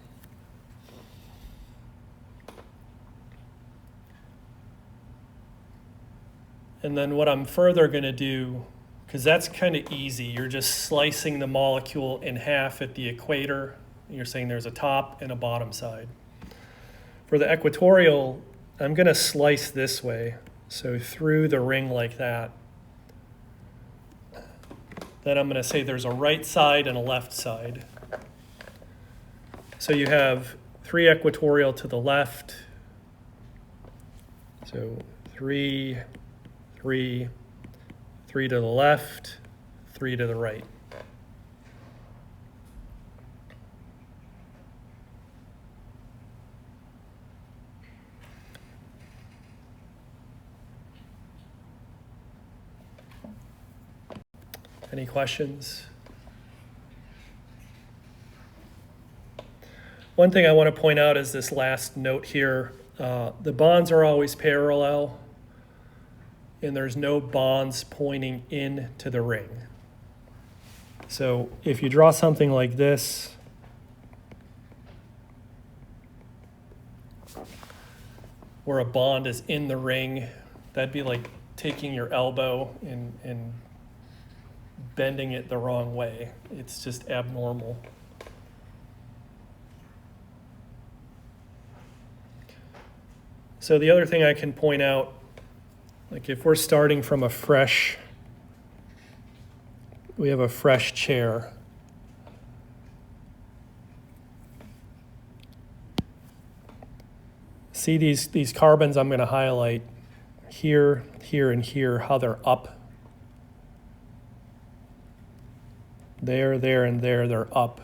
And then what I'm further going to do, because that's kind of easy, you're just slicing the molecule in half at the equator. You're saying there's a top and a bottom side. For the equatorial, I'm going to slice this way, so through the ring like that. Then I'm going to say there's a right side and a left side. So you have 3 equatorial to the left. So 3, 3, 3 to the left, 3 to the right. Any questions? One thing I want to point out is this last note here. The bonds are always parallel, and there's no bonds pointing into the ring. So if you draw something like this, where a bond is in the ring, that'd be like taking your elbow and bending it the wrong way. It's just abnormal. So the other thing I can point out, like if we're starting from we have a fresh chair. See these carbons I'm going to highlight here, here, and here, how they're up. There, and there, they're up.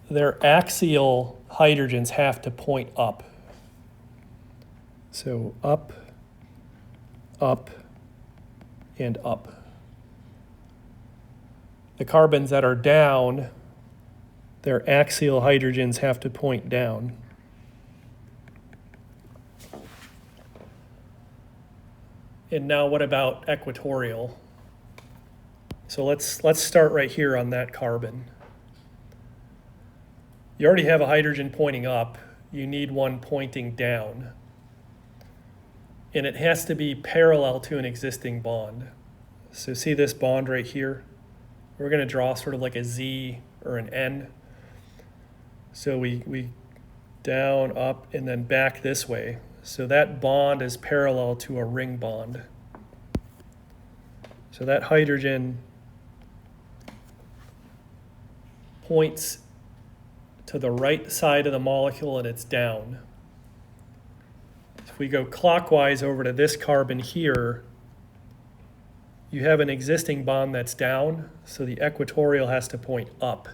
Their axial hydrogens have to point up. So up, up, and up. The carbons that are down, their axial hydrogens have to point down. And now what about equatorial? So let's start right here on that carbon. You already have a hydrogen pointing up. You need one pointing down. And it has to be parallel to an existing bond. So see this bond right here? We're going to draw sort of like a Z or an N. So we down, up, and then back this way. So that bond is parallel to a ring bond. So that hydrogen points to the right side of the molecule and it's down. If we go clockwise over to this carbon here, you have an existing bond that's down, so the equatorial has to point up.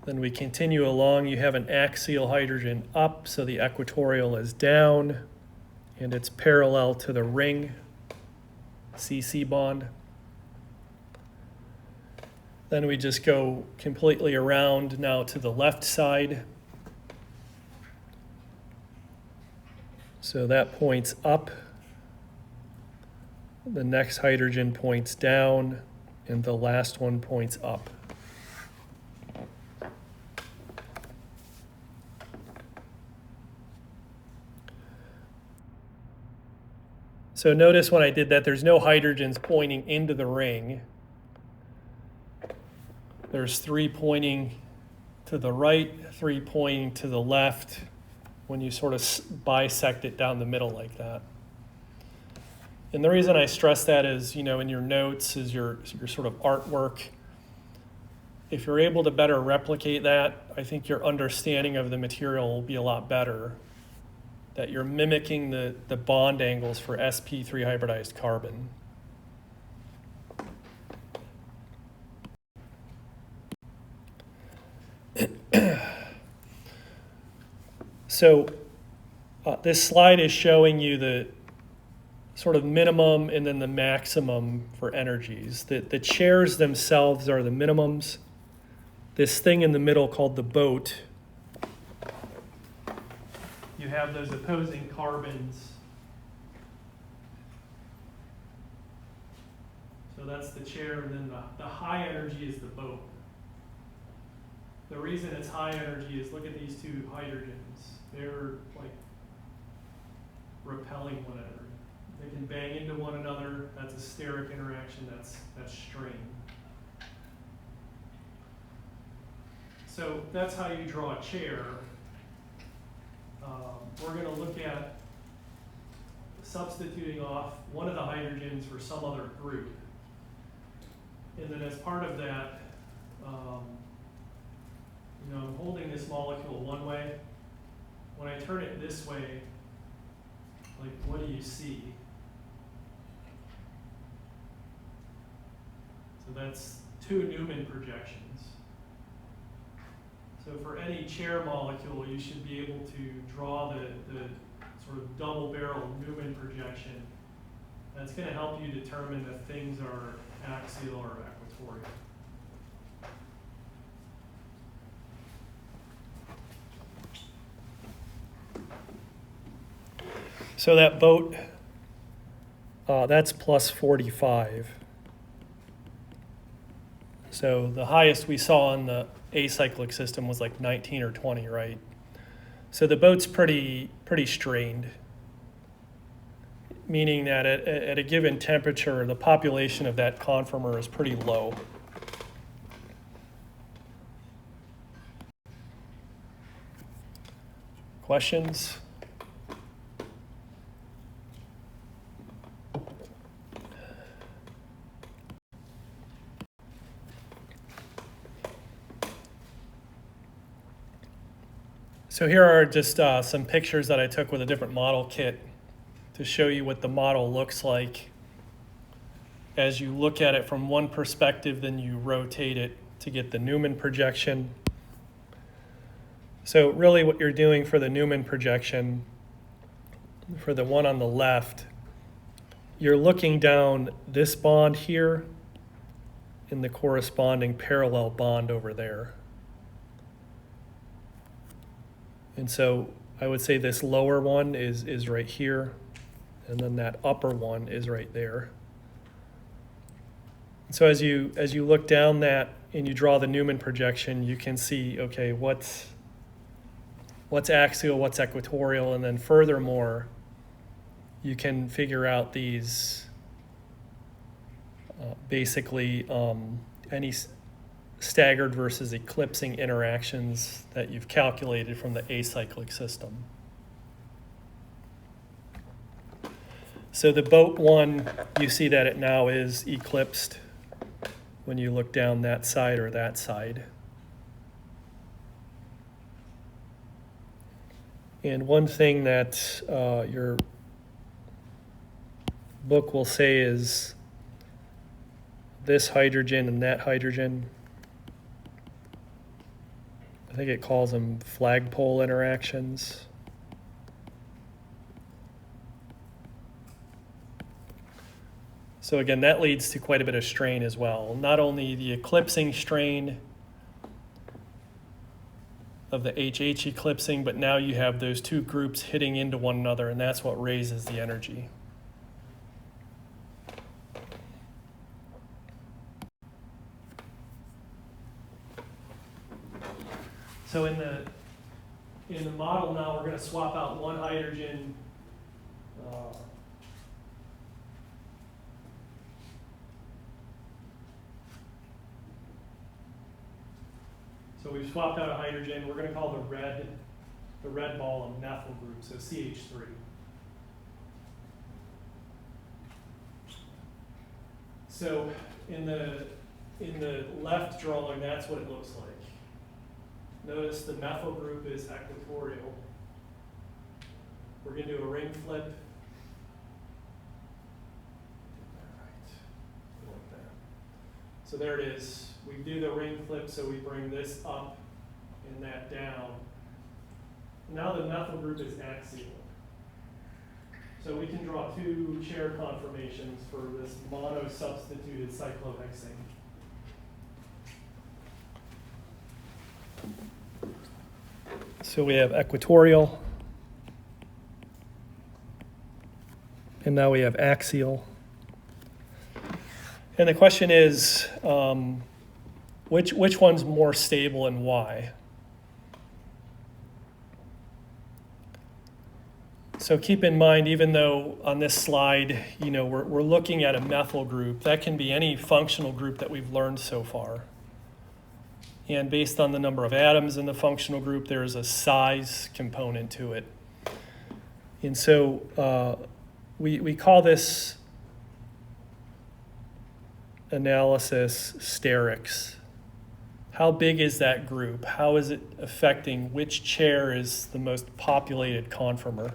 Then we continue along, you have an axial hydrogen up, so the equatorial is down, and it's parallel to the ring CC bond. Then we just go completely around now to the left side. So that points up. The next hydrogen points down, and the last one points up. So notice when I did that, there's no hydrogens pointing into the ring. There's 3 pointing to to the right, 3 pointing to the left when you sort of bisect it down the middle like that. And the reason I stress that is, in your notes, is your sort of artwork. If you're able to better replicate that, I think your understanding of the material will be a lot better. That you're mimicking the bond angles for sp3 hybridized carbon. So this slide is showing you the sort of minimum and then the maximum for energies. The chairs themselves are the minimums. This thing in the middle called the boat, you have those opposing carbons. So that's the chair, and then the high energy is the boat. The reason it's high energy is, look at these two hydrogens. They're like repelling one another. They can bang into one another. That's a steric interaction. That's strain. So that's how you draw a chair. We're going to look at substituting off one of the hydrogens for some other group. And then as part of that, I'm holding this molecule one way. When I turn it this way, like, what do you see? So that's 2 Newman projections. So for any chair molecule, you should be able to draw the sort of double-barrel Newman projection. That's going to help you determine if things are axial or equatorial. So that boat, that's plus 45. So the highest we saw in the acyclic system was like 19 or 20, right? So the boat's pretty strained, meaning that at a given temperature, the population of that conformer is pretty low. Questions? So here are just some pictures that I took with a different model kit to show you what the model looks like as you look at it from one perspective, then you rotate it to get the Newman projection. So really what you're doing for the Newman projection, for the one on the left, you're looking down this bond here and the corresponding parallel bond over there. And so I would say this lower one is right here, and then that upper one is right there. So as you look down that and you draw the Newman projection, you can see, okay, what's axial, what's equatorial, and then furthermore, you can figure out these basically any staggered versus eclipsing interactions that you've calculated from the acyclic system. So the boat one, you see that it now is eclipsed when you look down that side or that side. And one thing that your book will say is this hydrogen and that hydrogen, I think it calls them flagpole interactions. So again, that leads to quite a bit of strain as well. Not only the eclipsing strain of the HH eclipsing, but now you have those two groups hitting into one another, and that's what raises the energy. So in the model now, we're going to swap out one hydrogen. So we've swapped out a hydrogen. We're going to call the red ball a methyl group, so CH3. So in the left drawing, that's what it looks like. Notice the methyl group is equatorial. We're going to do a ring flip. Like that. So there it is. We do the ring flip, so we bring this up and that down. Now the methyl group is axial. So we can draw two chair conformations for this mono-substituted cyclohexane. So we have equatorial, and now we have axial. And the question is, which one's more stable and why? So keep in mind, even though on this slide, we're looking at a methyl group, that can be any functional group that we've learned so far. And based on the number of atoms in the functional group, there's a size component to it. And so we call this analysis sterics. How big is that group? How is it affecting which chair is the most populated conformer?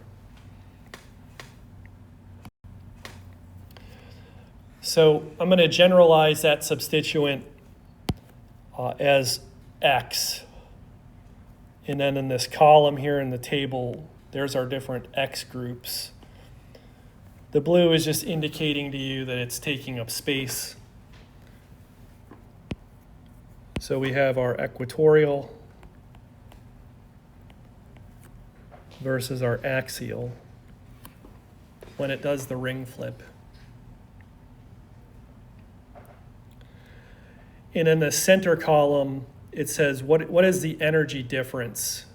So I'm going to generalize that substituent as X. And then in this column here in the table, there's our different X groups. The blue is just indicating to you that it's taking up space. So we have our equatorial versus our axial when it does the ring flip. And in the center column, it says, what is the energy difference?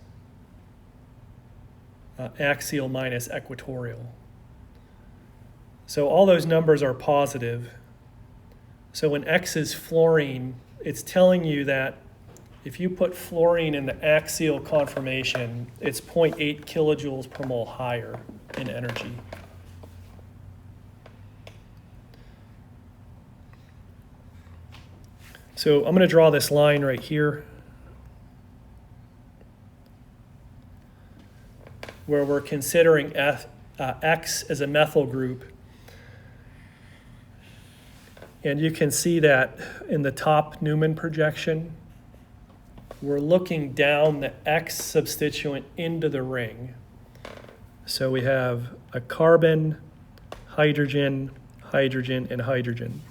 Axial minus equatorial. So all those numbers are positive. So when X is fluorine, it's telling you that if you put fluorine in the axial conformation, it's 0.8 kilojoules per mole higher in energy. So I'm going to draw this line right here where we're considering X as a methyl group. And you can see that in the top Newman projection, we're looking down the X substituent into the ring. So we have a carbon, hydrogen, hydrogen, and hydrogen.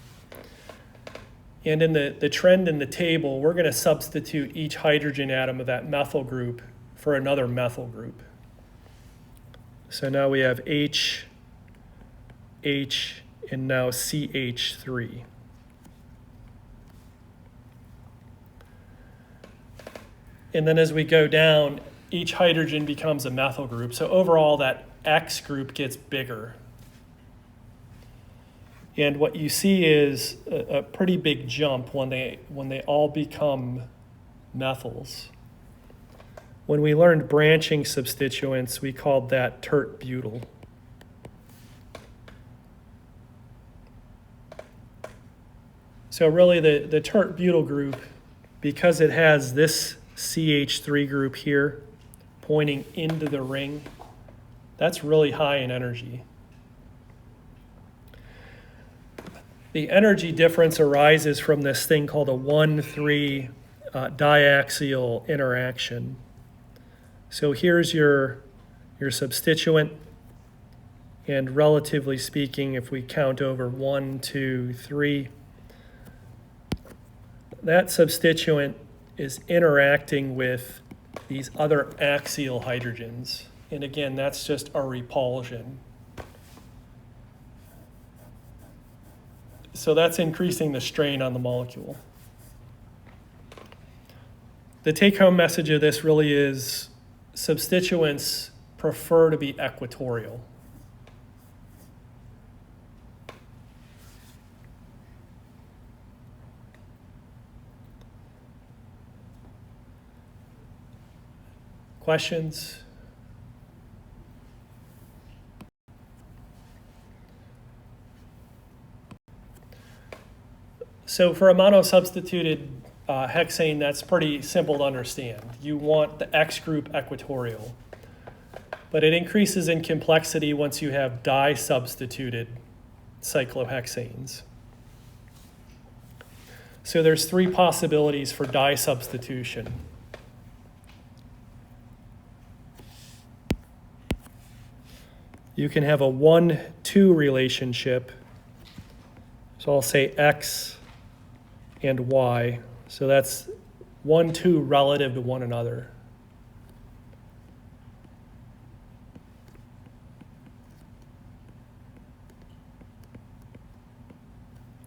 And in the trend in the table, we're going to substitute each hydrogen atom of that methyl group for another methyl group. So now we have H, H, and now CH3. And then as we go down, each hydrogen becomes a methyl group. So overall, that X group gets bigger. And what you see is a pretty big jump when they all become methyls. When we learned branching substituents, we called that tert-butyl. So really the tert-butyl group, because it has this CH3 group here pointing into the ring, that's really high in energy. The energy difference arises from this thing called a 1,3 diaxial interaction. So here's your substituent, and relatively speaking, if we count over 1, 2, 3, that substituent is interacting with these other axial hydrogens. And again, that's just a repulsion. So that's increasing the strain on the molecule. The take-home message of this really is substituents prefer to be equatorial. Questions? So for a monosubstituted hexane, that's pretty simple to understand. You want the X group equatorial, but it increases in complexity once you have di-substituted cyclohexanes. So there's three possibilities for di-substitution. You can have a 1-2 relationship. So I'll say X and Y. So that's 1-2 relative to one another.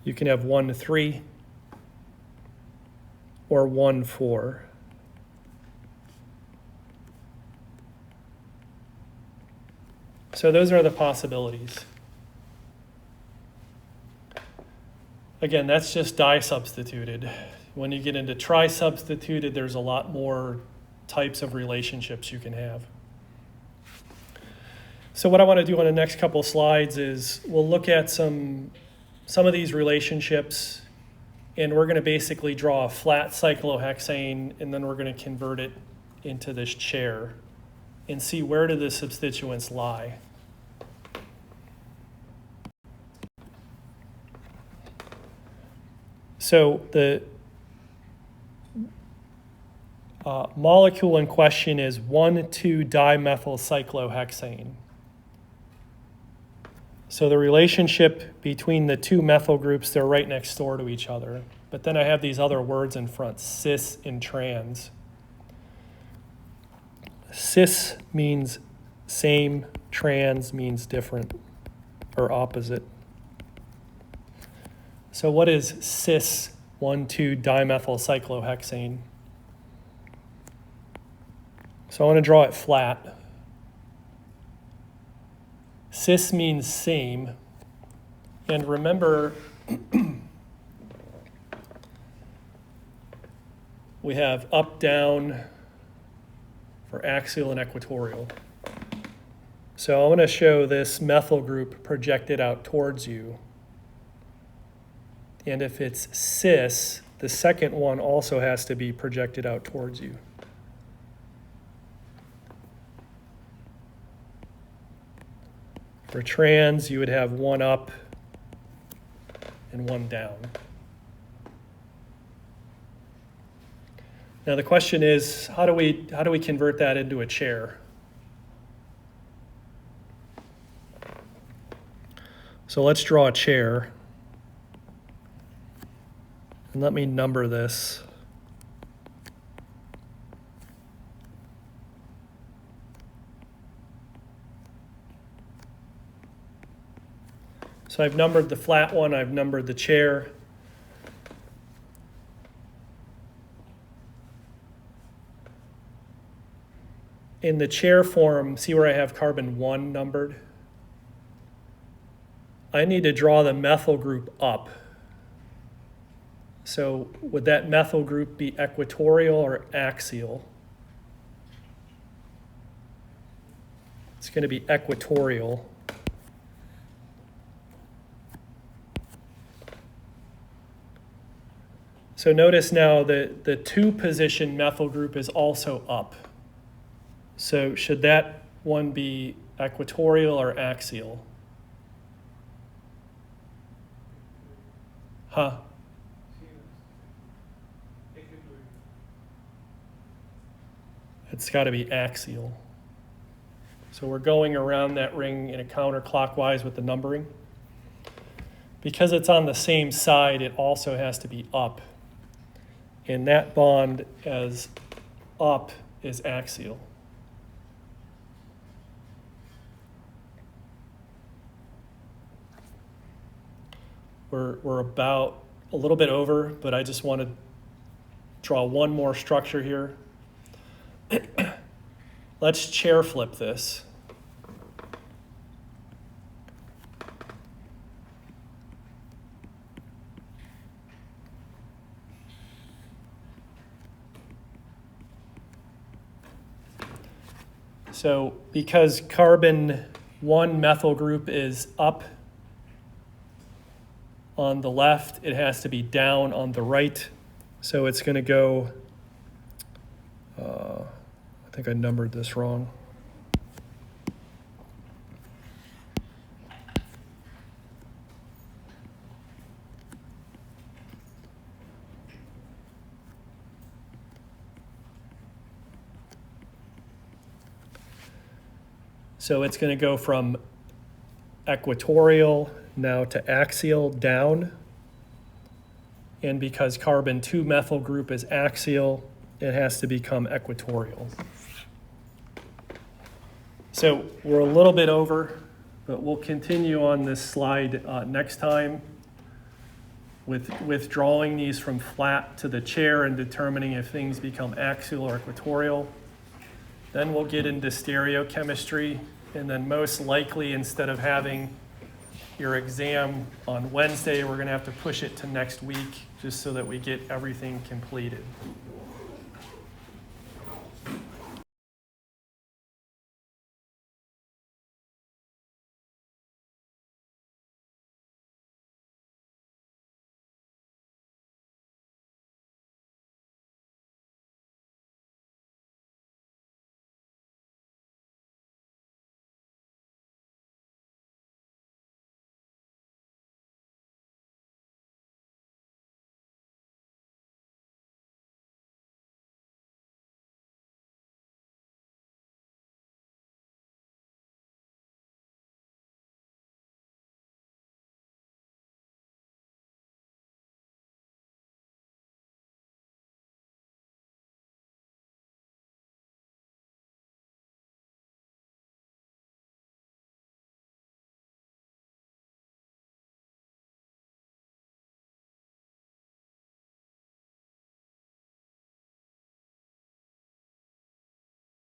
You can have 1-3 or 1-4. So those are the possibilities. Again, that's just di-substituted. When you get into tri-substituted, there's a lot more types of relationships you can have. So what I want to do on the next couple of slides is we'll look at some of these relationships, and we're going to basically draw a flat cyclohexane, and then we're going to convert it into this chair and see where do the substituents lie. So the molecule in question is 1,2-dimethyl cyclohexane. So the relationship between the two methyl groups, they're right next door to each other. But then I have these other words in front, cis and trans. Cis means same, trans means different or opposite. So what is cis 1,2-dimethyl cyclohexane? So I want to draw it flat. Cis means same. And remember, we have up, down for axial and equatorial. So I want to show this methyl group projected out towards you. And if it's cis, the second one also has to be projected out towards you. For trans, you would have one up and one down. Now the question is, how do we convert that into a chair? So let's draw a chair. And let me number this. So I've numbered the flat one, I've numbered the chair. In the chair form, see where I have carbon 1 numbered? I need to draw the methyl group up. So would that methyl group be equatorial or axial? It's going to be equatorial. So notice now that the 2-position methyl group is also up. So should that one be equatorial or axial? Huh? It's got to be axial. So we're going around that ring in a counterclockwise with the numbering. Because it's on the same side, it also has to be up. And that bond as up is axial. We're about a little bit over, but I just want to draw one more structure here. Let's chair flip this. So because carbon 1 methyl group is up on the left, it has to be down on the right. So it's going to go, I think I numbered this wrong. So it's going to go from equatorial now to axial down. And because carbon 2 methyl group is axial, it has to become equatorial. So we're a little bit over, but we'll continue on this slide next time with drawing these from flat to the chair and determining if things become axial or equatorial. Then we'll get into stereochemistry, and then most likely, instead of having your exam on Wednesday, we're going to have to push it to next week just so that we get everything completed.